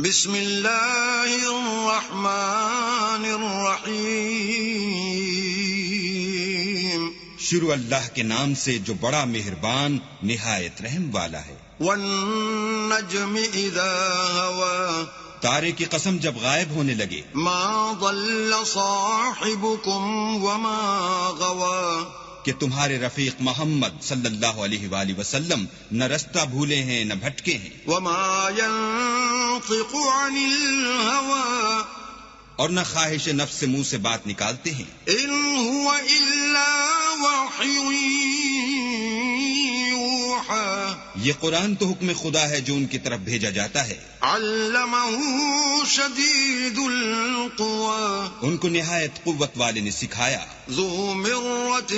بسم اللہ الرحمن الرحیم، شروع اللہ کے نام سے جو بڑا مہربان نہایت رحم والا ہے۔ والنجم اذا هوى، تارے کی قسم جب غائب ہونے لگے۔ ما ضل صاحبكم وما غوى، کہ تمہارے رفیق محمد صلی اللہ علیہ وآلہ وسلم نہ رستہ بھولے ہیں نہ بھٹکے ہیں۔ وما ينطق عن الهوى، اور نہ خواہش نفس سے منہ سے بات نکالتے ہیں۔ ان هو الا وحی یوحى، یہ قرآن تو حکم خدا ہے جو ان کی طرف بھیجا جاتا ہے۔ علمہ شدید القوى، ان کو نہایت قوت والے نے سکھایا۔ ذو مرۃ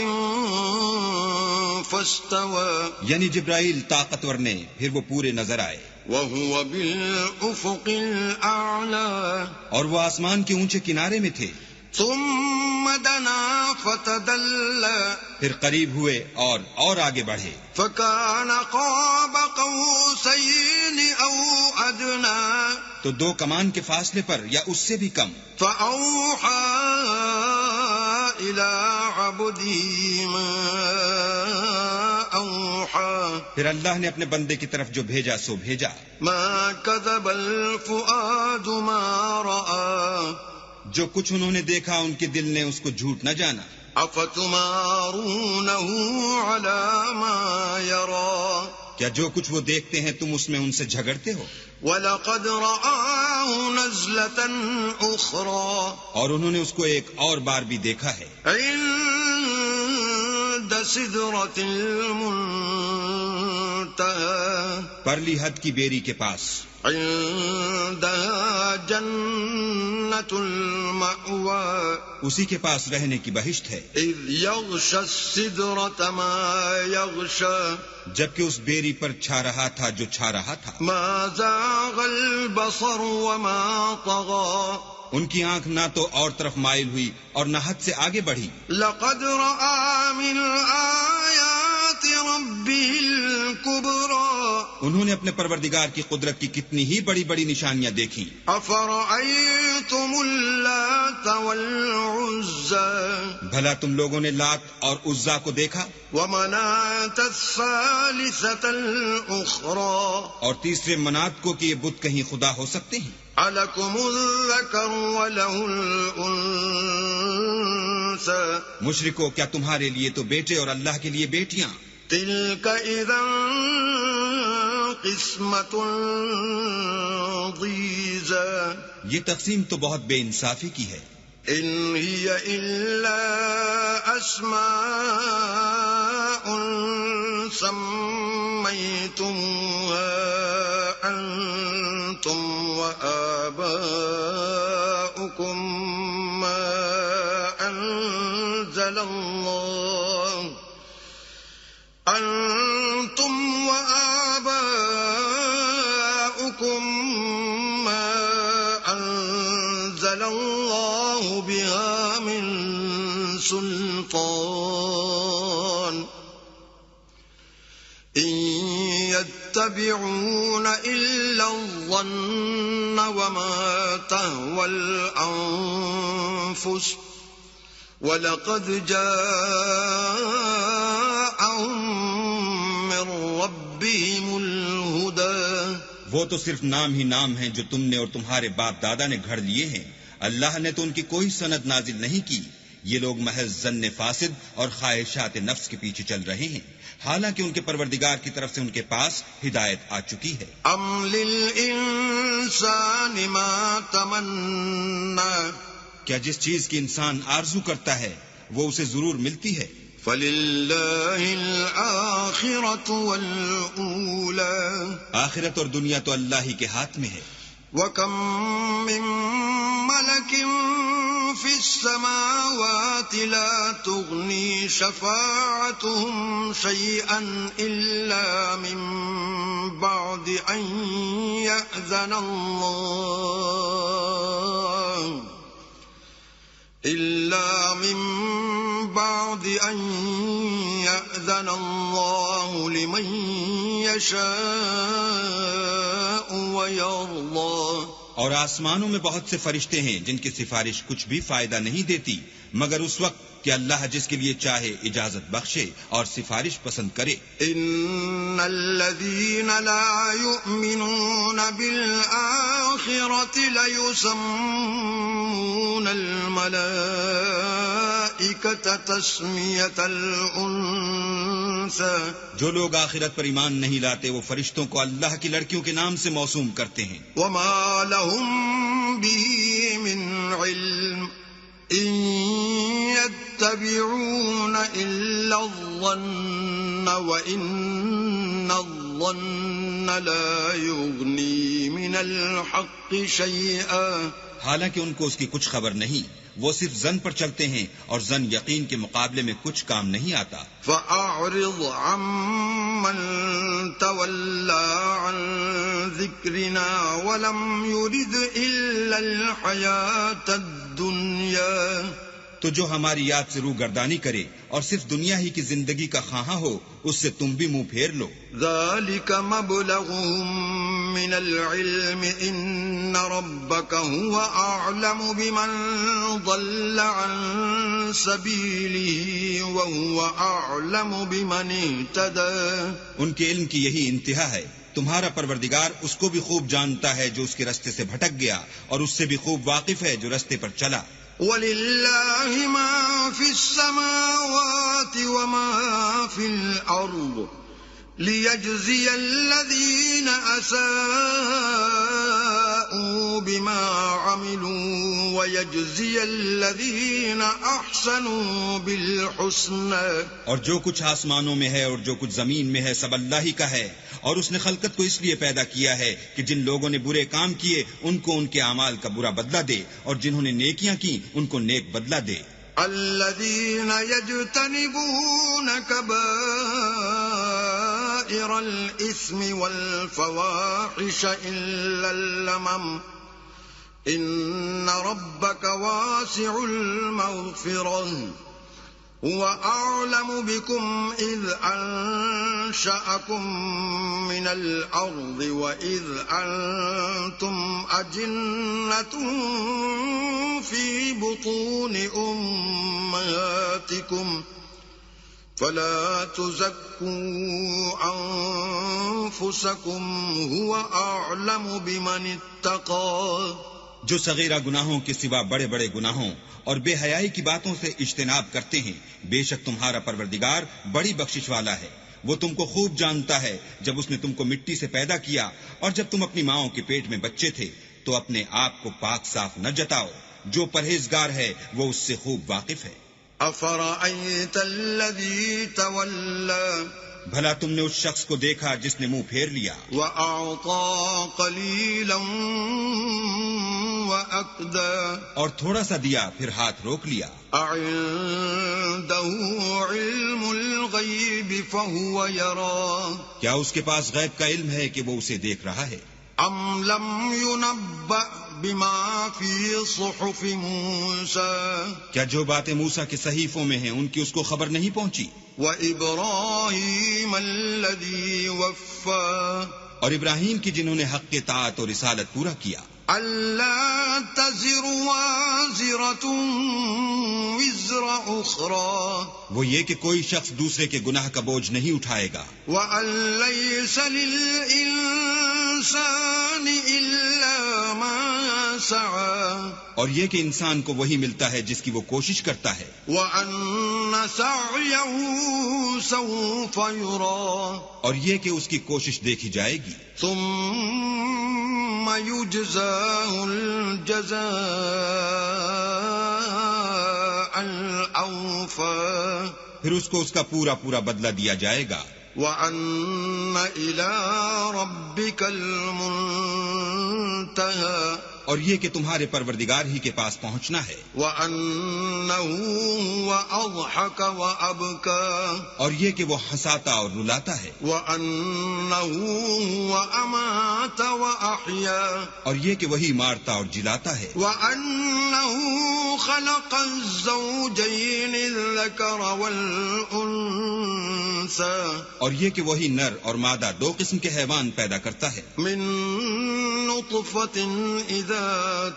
فاستوى، یعنی جبرائیل طاقتور نے، پھر وہ پورے نظر آئے۔ وهو بالافق الاعلى، اور وہ آسمان کے اونچے کنارے میں تھے۔ ثم دنا فتدلى، پھر قریب ہوئے اور آگے بڑھے۔ فكان قاب قوسين او ادنى، تو دو کمان کے فاصلے پر یا اس سے بھی کم۔ فأوحى إلى عبده ما أوحى، پھر اللہ نے اپنے بندے کی طرف جو بھیجا سو بھیجا۔ ما كذب الفؤاد ما رأى، جو کچھ انہوں نے دیکھا ان کے دل نے اس کو جھوٹ نہ جانا۔ أفتمارونه على ما يرى، کیا جو کچھ وہ دیکھتے ہیں تم اس میں ان سے جھگڑتے ہو؟ وَلَقَدْ رَآهُ نَزْلَةً أُخْرَى، اور انہوں نے اس کو ایک اور بار بھی دیکھا ہے۔ عند سدرة المنتهى، پرلی حد کی بیری کے پاس۔ عندها جنة المأوى، اسی کے پاس رہنے کی بہشت ہے۔ إذ يغشى السدرة ما يغشى، جبکہ اس بیری پر چھا رہا تھا جو چھا رہا تھا۔ ما زاغ البصر وما طغى، ان کی آنکھ نہ تو اور طرف مائل ہوئی اور نہ حد سے آگے بڑھی۔ لقد رأى من آیات ربه الكبرى، انہوں نے اپنے پروردگار کی قدرت کی کتنی ہی بڑی بڑی نشانیاں دیکھیں۔ افرأيتم اللات والعزى، بھلا تم لوگوں نے لات اور عزا کو دیکھا؟ ومناة الثالثة الأخرى، اور تیسرے منات کو کہ یہ بت کہیں خدا ہو سکتے ہیں؟ ألكم الذكر وله الأنثى، مشرکو کیا تمہارے لیے تو بیٹے اور اللہ کے لیے بیٹیاں؟ تلك إذا قسمة ضيزى، یہ تقسیم تو بہت بے انصافی کی ہے۔ إن هي إلا أسماء سميتموها أنتم وآباؤكم ما أنزل الله، أنتم وآباؤكم ما أنزل الله بها من سلطان، إن يتبعون إلا الظن وما تهوى الأنفس، وَلَقَدْ جَاءَهُم مِّن رَّبِّهِمُ الْهُدَىٰ، وہ تو صرف نام ہی نام ہیں جو تم نے اور تمہارے باپ دادا نے گھڑ لیے ہیں۔ اللہ نے تو ان کی کوئی سند نازل نہیں کی۔ یہ لوگ محض ظن فاسد اور خواہشات نفس کے پیچھے چل رہے ہیں، حالانکہ ان کے پروردگار کی طرف سے ان کے پاس ہدایت آ چکی ہے۔ أَمْ لِلْإِنسَانِ مَا تَمَنَّىٰ، کیا جس چیز کی انسان آرزو کرتا ہے وہ اسے ضرور ملتی ہے؟ فَلِلَّهِ الْآخِرَةُ وَالْأُولَىٰ، آخرت اور دنیا تو اللہ ہی کے ہاتھ میں ہے۔ وَكَم مِّن مَّلَكٍ فِي السَّمَاوَاتِ لَا تُغْنِي شَفَاعَتُهُمْ شَيْئًا إِلَّا مِن بَعْدِ أَن يَأْذَنَ اللَّهُ، إلا من بعد أن يأذن الله لمن يشاء ويرضى اور آسمانوں میں بہت سے فرشتے ہیں جن کی سفارش کچھ بھی فائدہ نہیں دیتی مگر اس وقت کہ اللہ جس کے لیے چاہے اجازت بخشے اور سفارش پسند کرے. ان الذين لا يؤمنون بالآخرة ليسمون الملائكة تسمية الأنثى. جو لوگ آخرت پر ایمان نہیں لاتے وہ فرشتوں کو اللہ کی لڑکیوں کے نام سے موسوم کرتے ہیں. وما لهم به من علم ان يتبعون الا الظن وان الظن لا يغني من الحق شيئا. حالانکہ ان کو اس کی کچھ خبر نہیں، وہ صرف زن پر چلتے ہیں اور زن یقین کے مقابلے میں کچھ کام نہیں آتا. فأعرض عمن تولى عن ذكرنا ولم يرد إلا الحياة الدنيا. تو جو ہماری یاد سے روگردانی کرے اور صرف دنیا ہی کی زندگی کا خواہاں ہو اس سے تم بھی منہ پھیر لو. ذلك مبلغهم من العلم ان ربك هو اعلم بمن ضل عن سبيله وهو اعلم بمن اهتدى. ان کے علم کی یہی انتہا ہے. تمہارا پروردگار اس کو بھی خوب جانتا ہے جو اس کے رستے سے بھٹک گیا اور اس سے بھی خوب واقف ہے جو رستے پر چلا. وَلِلَّهِ مَا فِي السَّمَاوَاتِ وَمَا فِي الْأَرْضِ لِيَجْزِيَ الَّذِينَ أَسَاءُوا بِمَا عَمِلُوا وَيَجْزِيَ الَّذِينَ أَحْسَنُوا بِالْحُسْنَى. اور جو کچھ آسمانوں میں ہے اور جو کچھ زمین میں ہے سب اللہ ہی کا ہے، اور اس نے خلقت کو اس لیے پیدا کیا ہے کہ جن لوگوں نے برے کام کیے ان کو ان کے اعمال کا برا بدلہ دے اور جنہوں نے نیکیاں کی ان کو نیک بدلہ دے. الذين يجتنبون كبائر الإثم والفواحش إلا اللمم إن ربك واسع المغفرة هو أعلم بكم إذ أنشأكم من الأرض وإذ أنتم أجنة في بطون أمهاتكم فلا تزكوا أنفسكم هو أعلم بمن اتقى. جو صغیرہ گناہوں کے سوا بڑے بڑے گناہوں اور بے حیائی کی باتوں سے اجتناب کرتے ہیں، بے شک تمہارا پروردگار بڑی بخشش والا ہے. وہ تم کو خوب جانتا ہے جب اس نے تم کو مٹی سے پیدا کیا اور جب تم اپنی ماؤں کے پیٹ میں بچے تھے تو اپنے آپ کو پاک صاف نہ جتاؤ. جو پرہیزگار ہے وہ اس سے خوب واقف ہے. أفرأيت الذي تولى بھلا تم نے اس شخص کو دیکھا جس نے منہ پھیر لیا وأعطى قليلا وأكدى اور تھوڑا سا دیا پھر ہاتھ روک لیا. أعنده علم الغيب فهو يرى کیا اس کے پاس غیب کا علم ہے کہ وہ اسے دیکھ رہا ہے؟ أم لم ينبأ بما في صحف موسى کیا جو باتیں موسیٰ کے صحیفوں میں ہیں ان کی اس کو خبر نہیں پہنچی؟ وإبراهيم الذي وفى اور ابراہیم کی جنہوں نے حق کے طاعت اور رسالت پورا کیا. ألا تزر وازرة وزر أخرى وہ یہ کہ کوئی شخص دوسرے کے گناہ کا بوجھ نہیں اٹھائے گا. وأن ليس للإنسان إلا ما سعى اور یہ کہ انسان کو وہی ملتا ہے جس کی وہ کوشش کرتا ہے. وأن سعيه سوف يرى اور یہ کہ اس کی کوشش دیکھی جائے گی. ثم يجزاه الجزاء الأوفى پھر اس کو اس کا پورا پورا بدلہ دیا جائے گا. وأن إلى ربك المنتهى اور یہ کہ تمہارے پروردگار ہی کے پاس پہنچنا ہے. وأنه هو أضحك وأبكى اور یہ کہ وہ ہنساتا اور رلاتا ہے. وأنه هو أمات وأحيا اور یہ کہ وہی مارتا اور جلاتا ہے. وأنه خلق الزوجين الذكر والأنثى اور یہ کہ وہی نر اور مادہ دو قسم کے حیوان پیدا کرتا ہے. من نطفة إذا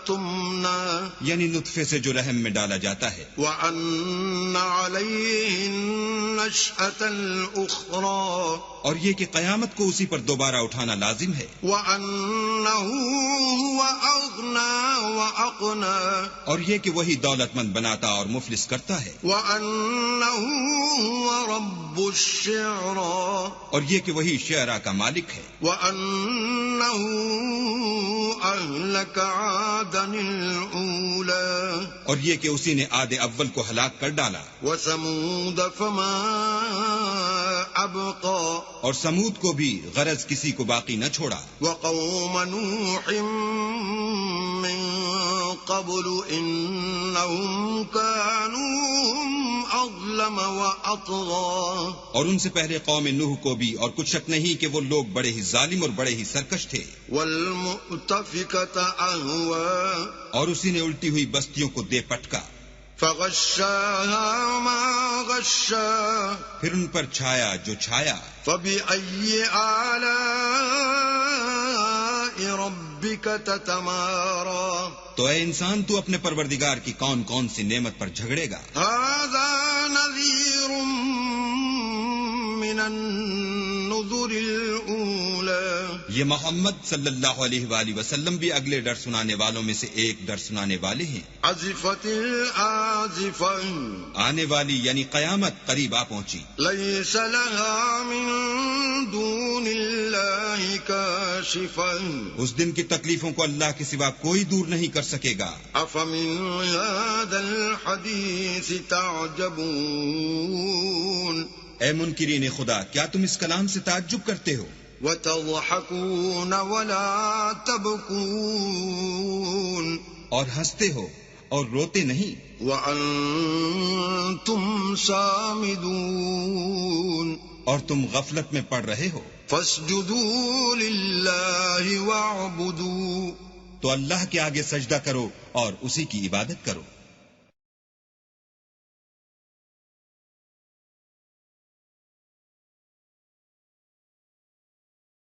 تمنى یعنی نطفے سے جو رحم میں ڈالا جاتا ہے. وأن عليه النشأة الأخرى اور یہ کہ قیامت کو اسی پر دوبارہ اٹھانا لازم ہے. وأنه هو أغنى وأقنى اور یہ کہ وہی دولت مند بناتا اور مفلس کرتا ہے. وأنه هو رب الشعرى اور یہ کہ وہی شعراء کا مالک ہے. وأنه أهلك عادا الأولى اور یہ کہ اسی نے عاد اول کو ہلاک کر ڈالا. وثمود فما أبقى اور سمود کو بھی غرض کسی کو باقی نہ چھوڑا. وقوم نوح من قبل إنهم كانوا هم أظلم وأطغى اور ان سے پہلے قوم نوح کو بھی، اور کچھ شک نہیں کہ وہ لوگ بڑے ہی ظالم اور بڑے ہی سرکش تھے. والمؤتفكة أهوى اور اسی نے الٹی ہوئی بستیوں کو دے پٹکا. فغشاها ما غشا پھر ان پر چھایا جو چھایا. فبأي آلاء ربك تتمارى تو اے انسان تو اپنے پروردگار کی کون کون سی نعمت پر جھگڑے گا. هذا نذير من النذر الأولى یہ محمد صلی اللہ علیہ وآلہ وسلم بھی اگلے ڈر سنانے والوں میں سے ایک ڈر سنانے والے ہیں. عزفت الآزفة آنے والی یعنی قیامت قریب آ پہنچی. ليس لها من دون الله كاشفة اس دن کی تکلیفوں کو اللہ کے سوا کوئی دور نہیں کر سکے گا. أفمن هذا الحديث تعجبون اے منکرین خدا، کیا تم اس کلام سے تعجب کرتے ہو؟ وتضحكون ولا تبكون اور ہنستے ہو اور روتے نہیں. وأنتم سامدون اور تم غفلت میں پڑ رہے ہو. فاسجدوا لله واعبدوا تو اللہ کے آگے سجدہ کرو اور اسی کی عبادت کرو.